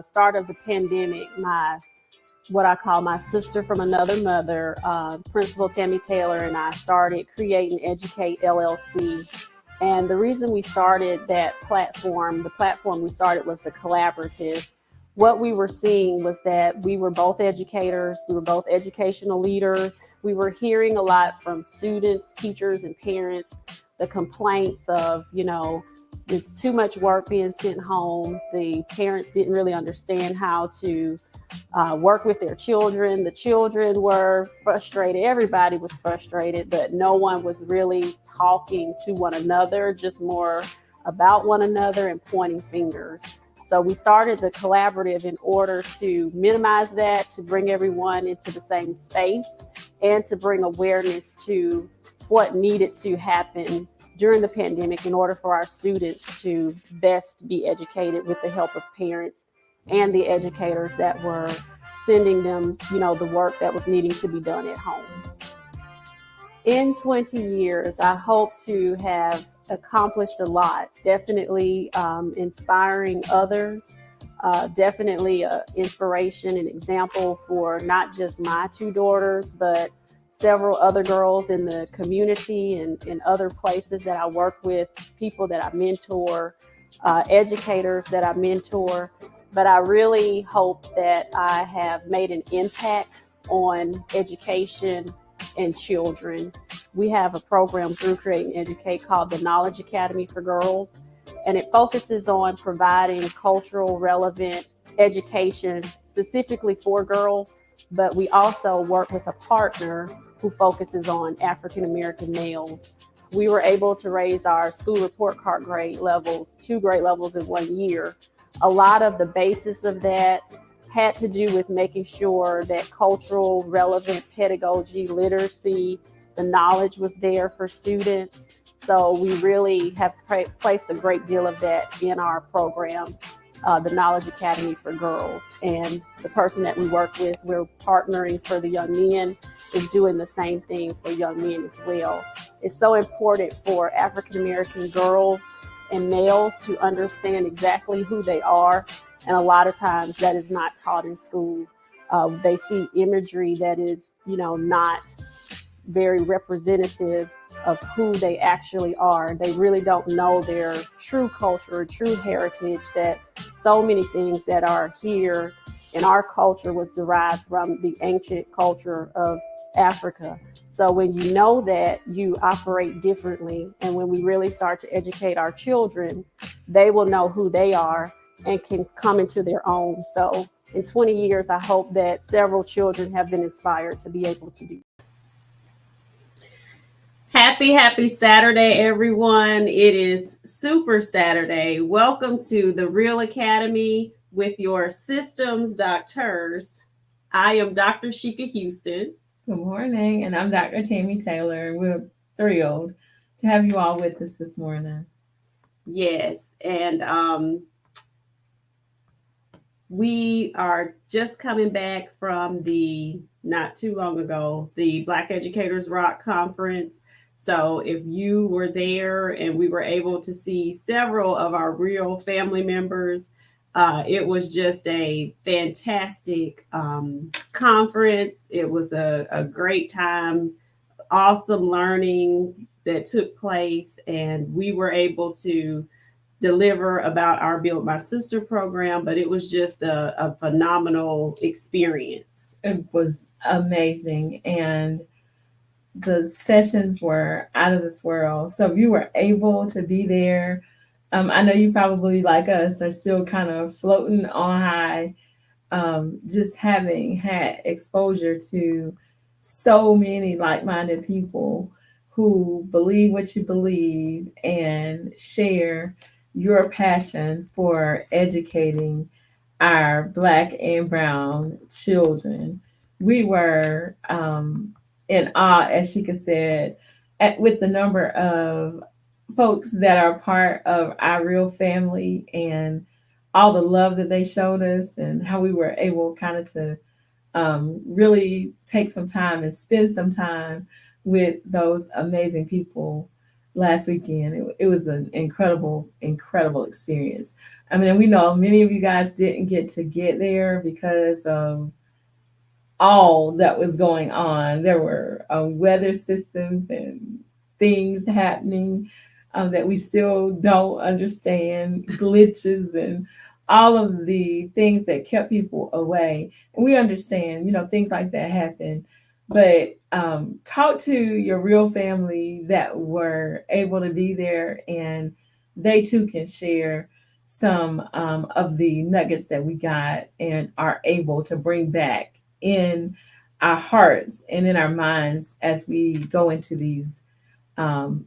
start of the pandemic, what I call my sister from another mother, Principal Tammy Taylor, and I started Create and Educate LLC. And the reason we started that platform, the platform we started was the collaborative. What we were seeing was that we were both educators, we were both educational leaders. We were hearing a lot from students, teachers, and parents, the complaints of, it's too much work being sent home. The parents didn't really understand how to work with their children. The children were frustrated. Everybody was frustrated, but no one was really talking to one another, just more about one another and pointing fingers. So we started the collaborative in order to minimize that, to bring everyone into the same space, and to bring awareness to what needed to happen during the pandemic in order for our students to best be educated with the help of parents and the educators that were sending them, the work that was needing to be done at home. In 20 years, I hope to have accomplished a lot. Definitely inspiring others, definitely an inspiration and example for not just my two daughters, but several other girls in the community and in other places that I work with, people that I mentor, educators that I mentor. But I really hope that I have made an impact on education and children. We have a program through Create and Educate called the Knowledge Academy for Girls, and it focuses on providing cultural relevant education specifically for girls, but we also work with a partner who focuses on African American males. We were able to raise our school report card grade levels, 2 grade levels in 1 year. A lot of the basis of that had to do with making sure that cultural relevant pedagogy, literacy, the knowledge was there for students. So we really have placed a great deal of that in our program, the Knowledge Academy for Girls. And the person that we work with, we're partnering for the young men, is doing the same thing for young men as well. It's so important for African American girls and males to understand exactly who they are. And a lot of times that is not taught in school. They see imagery that is, not very representative of who they actually are. They really don't know their true culture, true heritage, that so many things that are here in our culture was derived from the ancient culture of Africa. So when you know that, you operate differently. And when we really start to educate our children, they will know who they are and can come into their own. So in 20 years, I hope that several children have been inspired to be able to do. Happy Saturday, everyone. It is Super Saturday. Welcome to the Real Academy with your systems doctors. I am Dr. Sheikah Houston. Good morning, and I'm Dr. Tammy Taylor, and we're thrilled to have you all with us this morning. Yes, and we are just coming back from not too long ago, the Black Educators Rock Conference. So if you were there and we were able to see several of our real family members, it was just a fantastic conference. It was a great time, awesome learning that took place, and we were able to deliver about our Build My Sister program, but it was just a phenomenal experience. It was amazing, and the sessions were out of this world. So if you were able to be there, I know you probably, like us, are still kind of floating on high, just having had exposure to so many like-minded people who believe what you believe and share your passion for educating our Black and Brown children. We were in awe, as Sheikah said, with the number of folks that are part of our real family and all the love that they showed us, and how we were able kind of to really take some time and spend some time with those amazing people. last weekend. It was an incredible experience. I mean, we know many of you guys didn't get to get there because of all that was going on. There were weather systems and things happening that we still don't understand, glitches and all of the things that kept people away. And we understand, things like that happen. But talk to your real family that were able to be there, and they too can share some of the nuggets that we got and are able to bring back in our hearts and in our minds as we go into these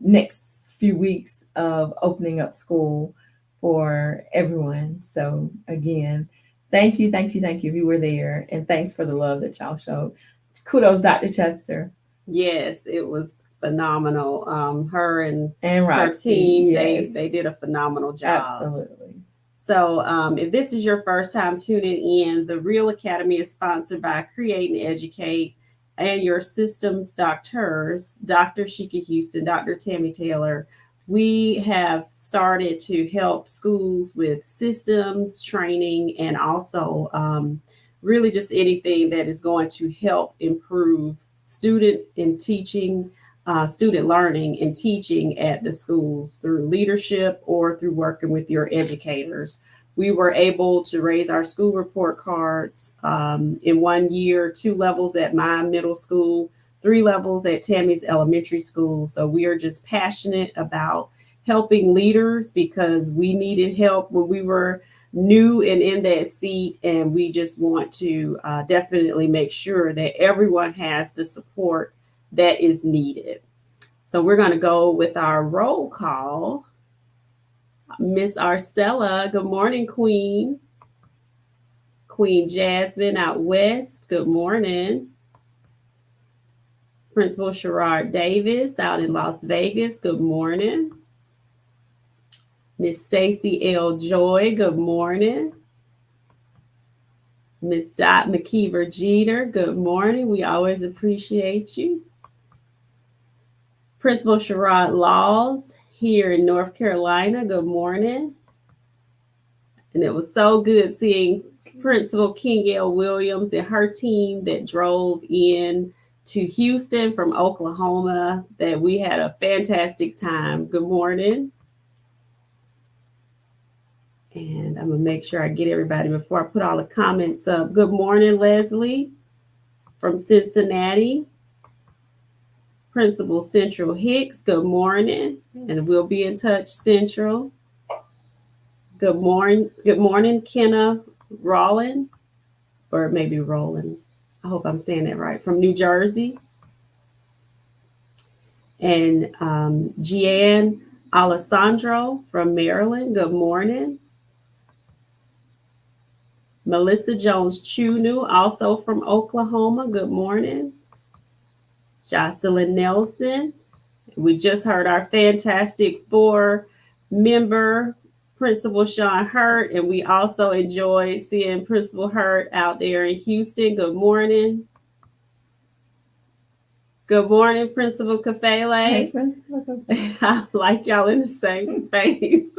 next few weeks of opening up school for everyone. So again, thank you if you were there, and thanks for the love that y'all showed. Kudos, Dr. Chester. Yes, it was phenomenal. Her and Roxy, her team, yes. they did a phenomenal job. Absolutely. So if this is your first time tuning in, the Real Academy is sponsored by Create and Educate and your systems doctors, Dr. Sheikah Houston, Dr. Tammy Taylor. We have started to help schools with systems, training, and also really just anything that is going to help improve student and teaching, student learning and teaching at the schools through leadership or through working with your educators. We were able to raise our school report cards in 1 year, 2 levels at my middle school, 3 levels at Tammy's elementary school. So we are just passionate about helping leaders because we needed help when we were new and in that seat. And we just want to definitely make sure that everyone has the support that is needed. So we're going to go with our roll call. Miss Arcella, good morning, Queen. Queen Jasmine out west, good morning. Principal Sherrod Davis out in Las Vegas, good morning. Miss Stacy L. Joy, good morning. Miss Dot McKeever Jeter, good morning. We always appreciate you. Principal Sherrod Laws here in North Carolina, good morning. And it was so good seeing Principal King L. Williams and her team that drove in to Houston from Oklahoma, that we had a fantastic time. Good morning. And I'm going to make sure I get everybody before I put all the comments up. Good morning, Leslie from Cincinnati. Principal Central Hicks, good morning. And we'll be in touch, Central. Good morning, Kenna Rollin, or maybe Rollin. I hope I'm saying that right, from New Jersey. And Gianne Alessandro from Maryland, good morning. Melissa Jones Chunu, also from Oklahoma, good morning. Jocelyn Nelson. We just heard our fantastic 4-member Principal Sean Hurt, and we also enjoyed seeing Principal Hurt out there in Houston. Good morning. Good morning, Principal Kafele. Hey, Principal Kafele. I like y'all in the same space.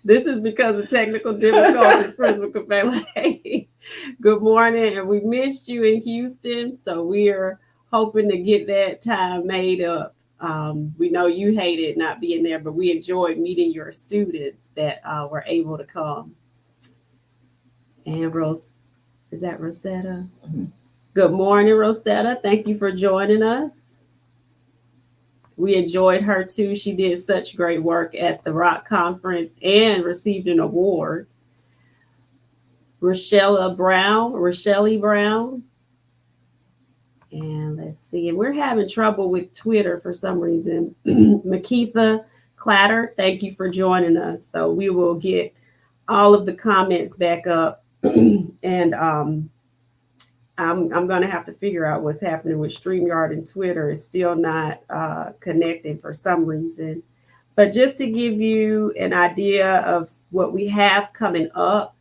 This is because of technical difficulties, Principal Kafele. Good morning, and we missed you in Houston, so we are hoping to get that time made up. We know you hated not being there, but we enjoyed meeting your students that were able to come. And is that Rosetta? Mm-hmm. Good morning, Rosetta. Thank you for joining us. We enjoyed her too. She did such great work at the Rock Conference and received an award. Rochelle Brown. And let's see, and we're having trouble with Twitter for some reason. Makitha Clatter, thank you for joining us. So we will get all of the comments back up. And I'm going to have to figure out what's happening with StreamYard, and Twitter is still not connecting for some reason. But just to give you an idea of what we have coming up,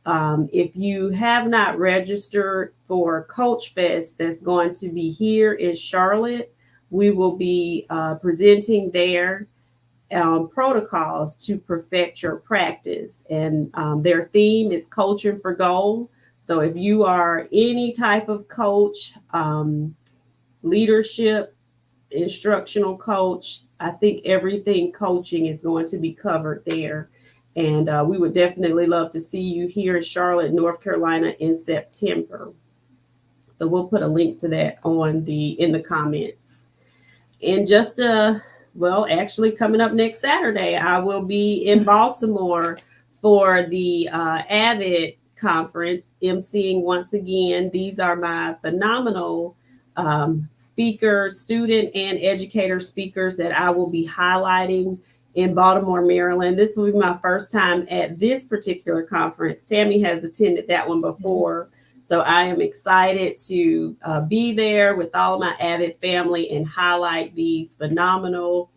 if you have not registered for Coach Fest, that's going to be here in Charlotte, we will be presenting there. protocols to perfect your practice. And their theme is Coaching for Goal. So if you are any type of coach, leadership, instructional coach, I think everything coaching is going to be covered there. And we would definitely love to see you here in Charlotte, North Carolina in September. So we'll put a link to that in the comments. And just actually coming up next Saturday, I will be in Baltimore for the AVID conference, emceeing once again. These are my phenomenal speakers, student and educator speakers that I will be highlighting in Baltimore, Maryland. This will be my first time at this particular conference. Tammy has attended that one before. Yes. So I am excited to be there with all my AVID family and highlight these phenomenal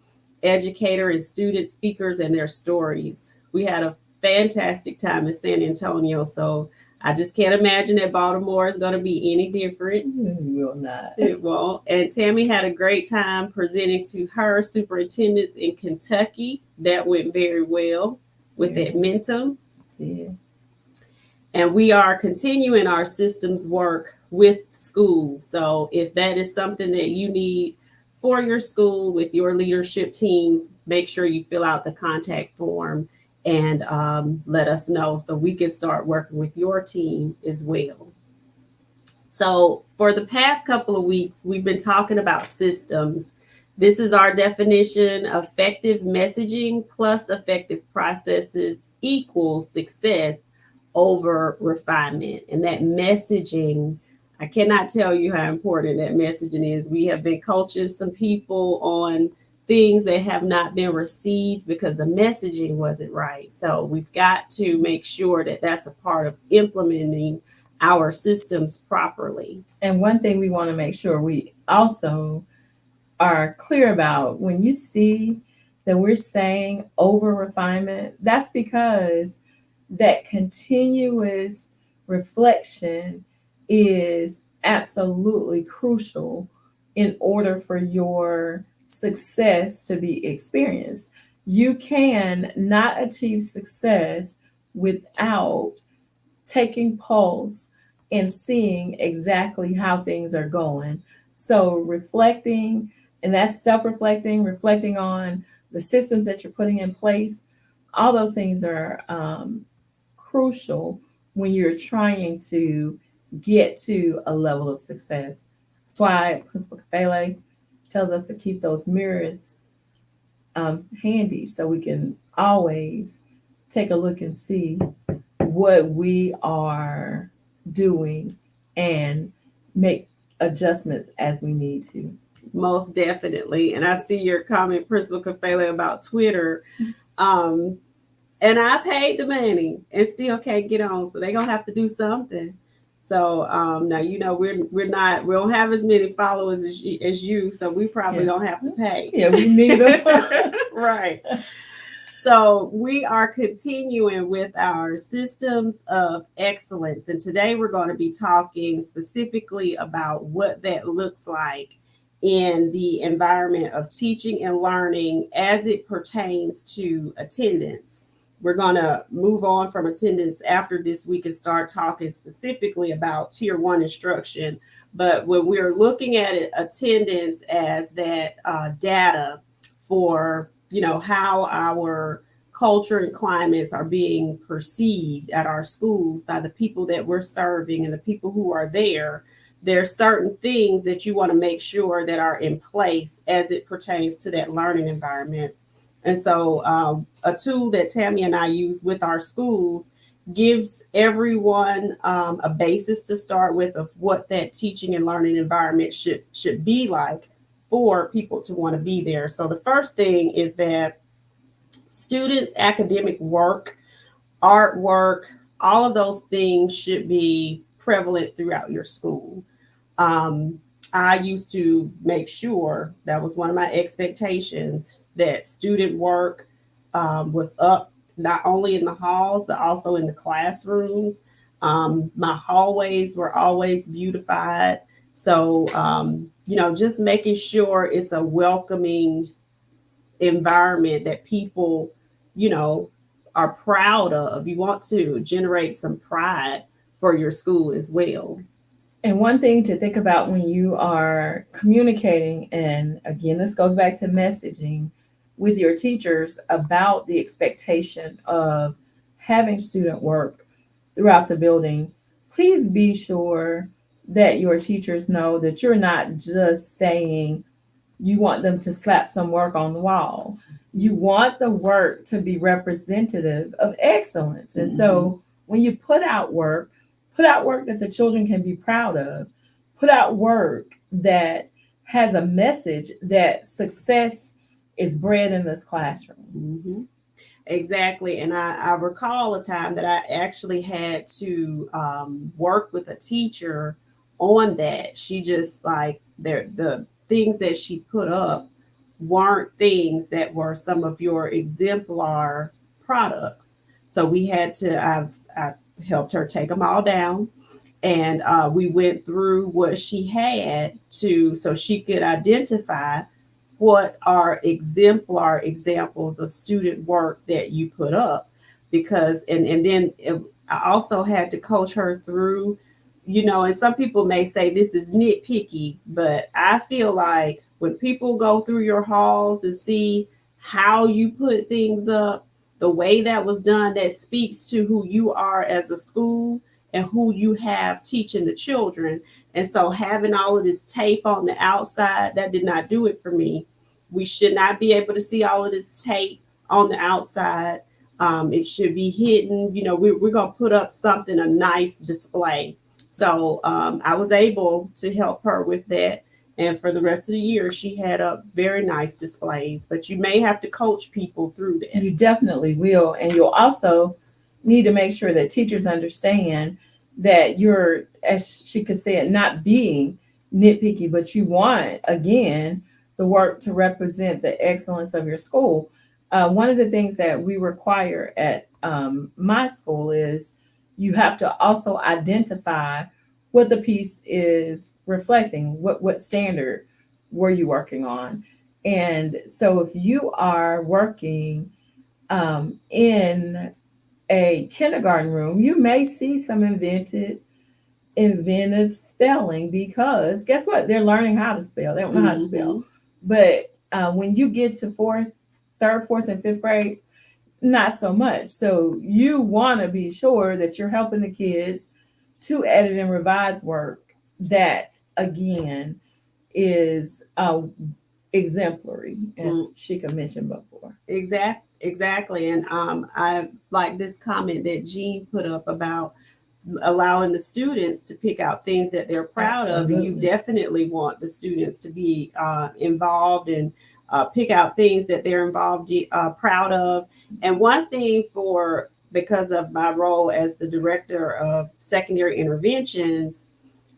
educator and student speakers and their stories. We had a fantastic time in San Antonio, so I just can't imagine that Baltimore is going to be any different. It will not. It won't. And Tammy had a great time presenting to her superintendents in Kentucky. That went very well with Edmonton. Yeah. And we are continuing our systems work with schools. So if that is something that you need for your school with your leadership teams, make sure you fill out the contact form and let us know so we can start working with your team as well. So for the past couple of weeks, we've been talking about systems. This is our definition: effective messaging plus effective processes equals success over refinement. And that messaging, I cannot tell you how important that messaging is. We have been coaching some people on things that have not been received because the messaging wasn't right. So we've got to make sure that that's a part of implementing our systems properly. And one thing we want to make sure we also are clear about, when you see that we're saying over refinement, that's because that continuous reflection is absolutely crucial in order for your success to be experienced. You can not achieve success without taking pulse and seeing exactly how things are going. So reflecting, and that's self-reflecting, reflecting on the systems that you're putting in place. All those things are crucial when you're trying to get to a level of success. That's why Principal Kafele tells us to keep those mirrors handy so we can always take a look and see what we are doing and make adjustments as we need to. Most definitely. And I see your comment, Principal Kafele, about Twitter. And I paid the money and still can't get on. So they're going to have to do something. So now, you know, we don't have as many followers as you. So we probably don't have to pay. Yeah, we need them. Right. So we are continuing with our systems of excellence. And today we're going to be talking specifically about what that looks like in the environment of teaching and learning as it pertains to attendance. We're going to move on from attendance after this week and start talking specifically about Tier 1 instruction. But when we're looking at it, attendance as that data for, you know, how our culture and climates are being perceived at our schools by the people that we're serving and the people who are there, there are certain things that you want to make sure that are in place as it pertains to that learning environment. And so a tool that Tammy and I use with our schools gives everyone a basis to start with of what that teaching and learning environment should be like for people to want to be there. So the first thing is that students' academic work, artwork, all of those things should be prevalent throughout your school. I used to make sure, that was one of my expectations, that student work was up not only in the halls, but also in the classrooms. My hallways were always beautified. So, you know, just making sure it's a welcoming environment that people, you know, are proud of. You want to generate some pride for your school as well. And one thing to think about when you are communicating, and again, this goes back to messaging with your teachers about the expectation of having student work throughout the building, please be sure that your teachers know that you're not just saying you want them to slap some work on the wall. You want the work to be representative of excellence. And so when you put out work that the children can be proud of, put out work that has a message that success is bred in this classroom. Mm-hmm. Exactly. And I recall a time that I actually had to work with a teacher on that. She just like the things that she put up weren't things that were some of your exemplar products. So we had to, I helped her take them all down. And we went through what she had to, so she could identify what are exemplar examples of student work that you put up. Because and then I also had to coach her through, and some people may say this is nitpicky, but I feel like when people go through your halls and see how you put things up, the way that was done, that speaks to who you are as a school and who you have teaching the children. And so having all of this tape on the outside, that did not do it for me. We should not be able to see all of this tape on the outside. It should be hidden. We're going to put up something, a nice display. So I was able to help her with that. And for the rest of the year, she had a very nice displays. But you may have to coach people through that. You definitely will. And you'll also need to make sure that teachers understand that you're, as she could say it, not being nitpicky, but you want, again, the work to represent the excellence of your school. One of the things that we require at my school is you have to also identify what the piece is reflecting, what standard were you working on. And so if you are working in a kindergarten room, you may see some inventive spelling, because guess what? They're learning how to spell. They don't know how to spell. But when you get to third, fourth, and fifth grade, not so much. So you want to be sure that you're helping the kids to edit and revise work that, again, is exemplary, as Sheikah mentioned before. Exactly. And I like this comment that Jean put up about allowing the students to pick out things that they're proud of. And you definitely want the students to be involved and pick out things that they're proud of. And one thing, because of my role as the director of secondary interventions,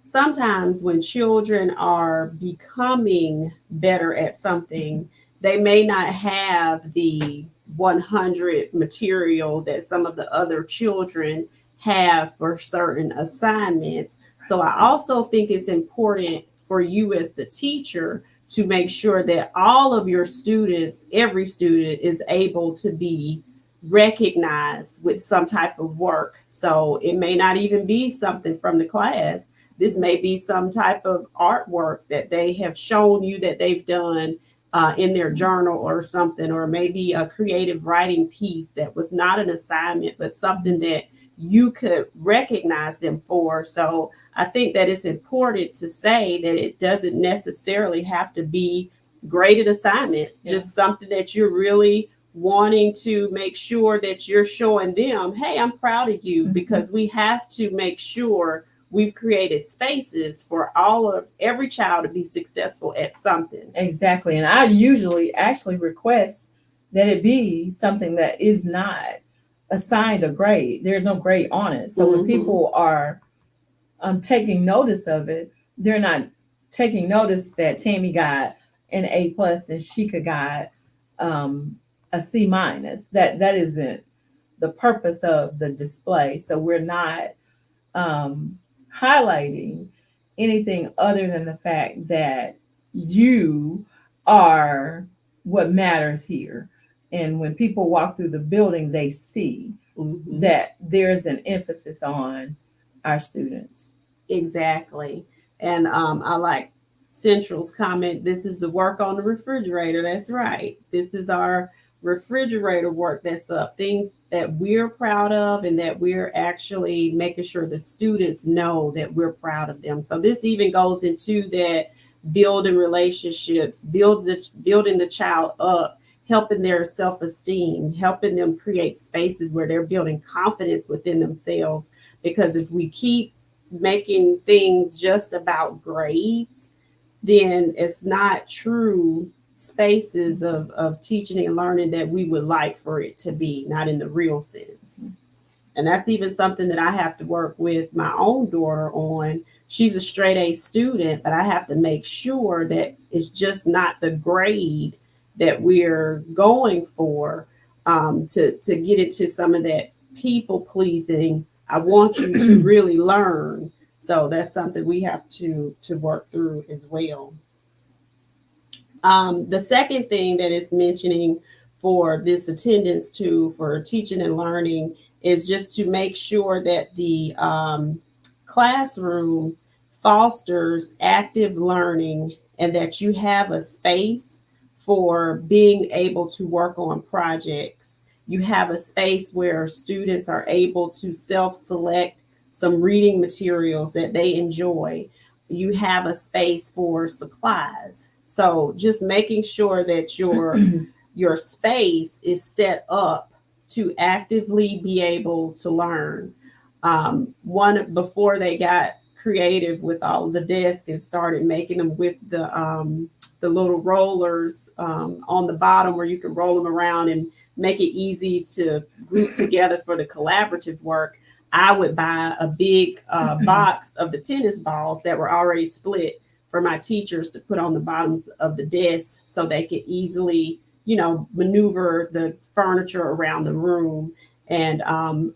sometimes when children are becoming better at something, they may not have the 100 material that some of the other children have for certain assignments. So I also think it's important for you as the teacher to make sure that all of your students, every student, is able to be recognized with some type of work. So it may not even be something from the class. This may be some type of artwork that they have shown you that they've done in their journal or something, or maybe a creative writing piece that was not an assignment, but something that you could recognize them for. So I think that it's important to say that it doesn't necessarily have to be graded assignments, just something that you're really wanting to make sure that you're showing them, hey, I'm proud of you, because we have to make sure we've created spaces for every child to be successful at something. Exactly. And I usually actually request that it be something that is not assigned a grade. There's no grade on it. So when people are taking notice of it, they're not taking notice that Tammy got an A+ and Sheikah got a C-. That isn't the purpose of the display. So we're not highlighting anything other than the fact that you are what matters here. And when people walk through the building, they see that there's an emphasis on our students. Exactly. And I like Central's comment, this is the work on the refrigerator. That's right. This is our refrigerator work that's up, things that we're proud of and that we're actually making sure the students know that we're proud of them. So this even goes into that building relationships, building the child up, helping their self-esteem, helping them create spaces where they're building confidence within themselves. Because if we keep making things just about grades, then it's not true spaces of teaching and learning that we would like for it to be, not in the real sense. And that's even something that I have to work with my own daughter on. She's a straight A student, but I have to make sure that it's just not the grade that we're going for, to get into some of that people pleasing. I want you to really learn. So that's something we have to work through as well. The second thing that it's mentioning for this attendance for teaching and learning is just to make sure that the classroom fosters active learning and that you have a space for being able to work on projects. You have a space where students are able to self-select some reading materials that they enjoy. You have a space for supplies. So just making sure that your space is set up to actively be able to learn. One, before they got creative with all of the desks and started making them with the little rollers on the bottom where you can roll them around and make it easy to group together for the collaborative work, I would buy a big box of the tennis balls that were already split for my teachers to put on the bottoms of the desk so they could easily, maneuver the furniture around the room. And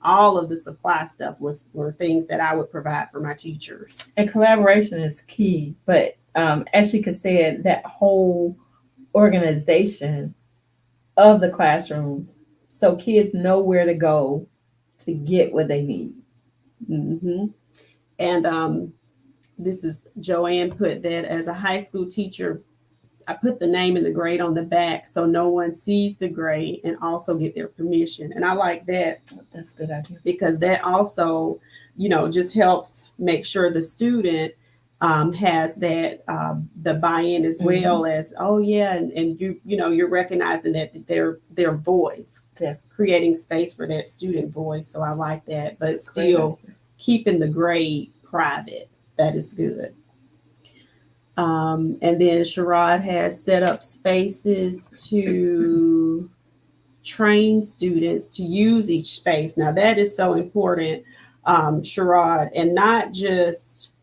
all of the supply stuff were things that I would provide for my teachers. And collaboration is key. But as Shika said, that whole organization of the classroom, so kids know where to go to get what they need. Mm-hmm. And this is Joanne put that as a high school teacher, I put the name and the grade on the back so no one sees the grade and also get their permission. And I like that. That's a good idea. Because that also, just helps make sure the student has that the buy-in as well as, oh yeah, and you're recognizing that their voice, creating space for that student voice. So I like that, but still keeping the grade private. That is good. And then Sherrod has set up spaces to train students to use each space. Now that is so important, Sherrod, and not just,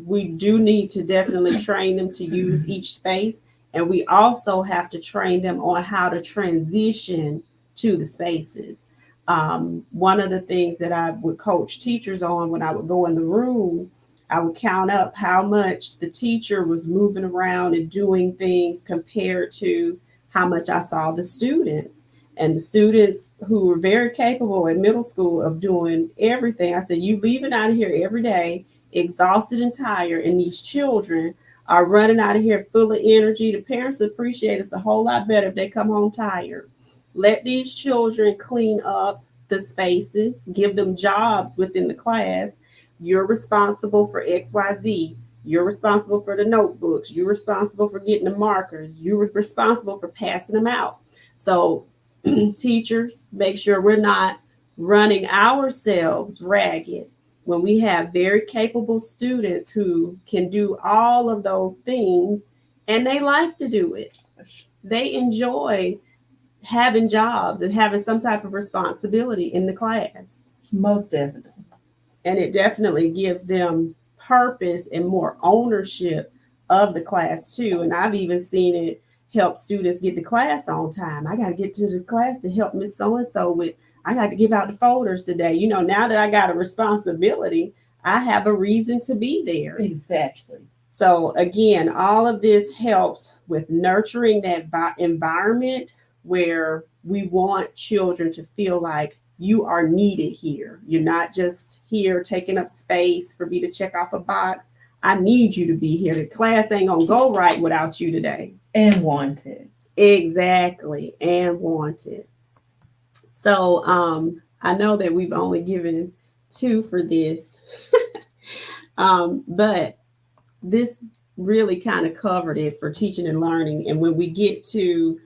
we do need to definitely train them to use each space. And we also have to train them on how to transition to the spaces. One of the things that I would coach teachers on when I would go in the room, I would count up how much the teacher was moving around and doing things compared to how much I saw the students. And the students who were very capable in middle school of doing everything, I said, you leaving out of here every day, exhausted and tired, and these children are running out of here full of energy. The parents appreciate us a whole lot better if they come home tired. Let these children clean up the spaces, give them jobs within the class. You're responsible for XYZ. You're responsible for the notebooks. You're responsible for getting the markers. You're responsible for passing them out. So teachers, make sure we're not running ourselves ragged when we have very capable students who can do all of those things and they like to do it. They enjoy having jobs and having some type of responsibility in the class. Most definitely. And it definitely gives them purpose and more ownership of the class too. And I've even seen it help students get to class on time. I got to get to the class to help Miss So-and-so with, I got to give out the folders today. Now that I got a responsibility, I have a reason to be there. Exactly. So again, all of this helps with nurturing that environment where we want children to feel like you are needed here. You're not just here taking up space for me to check off a box. I need you to be here. The class ain't gonna go right without you today. And wanted. Exactly, and wanted. So I know that we've only given 2 for this, but this really kind of covered it for teaching and learning. And when we get to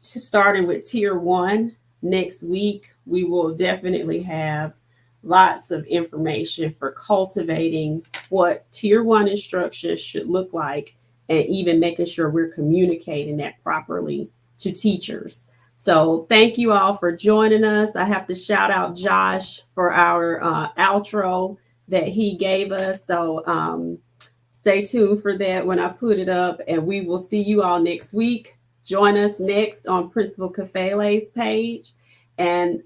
starting with tier 1 next week, we will definitely have lots of information for cultivating what tier 1 instruction should look like, and even making sure we're communicating that properly to teachers. So thank you all for joining us. I have to shout out Josh for our outro that he gave us. So stay tuned for that when I put it up, and we will see you all next week. Join us next on Principal Kafele's page, and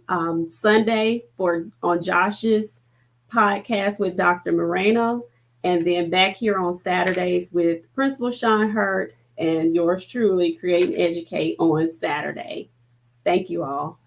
Sunday on Josh's podcast with Dr. Moreno, and then back here on Saturdays with Principal Sean Hurt and yours truly, Create and Educate on Saturday. Thank you all.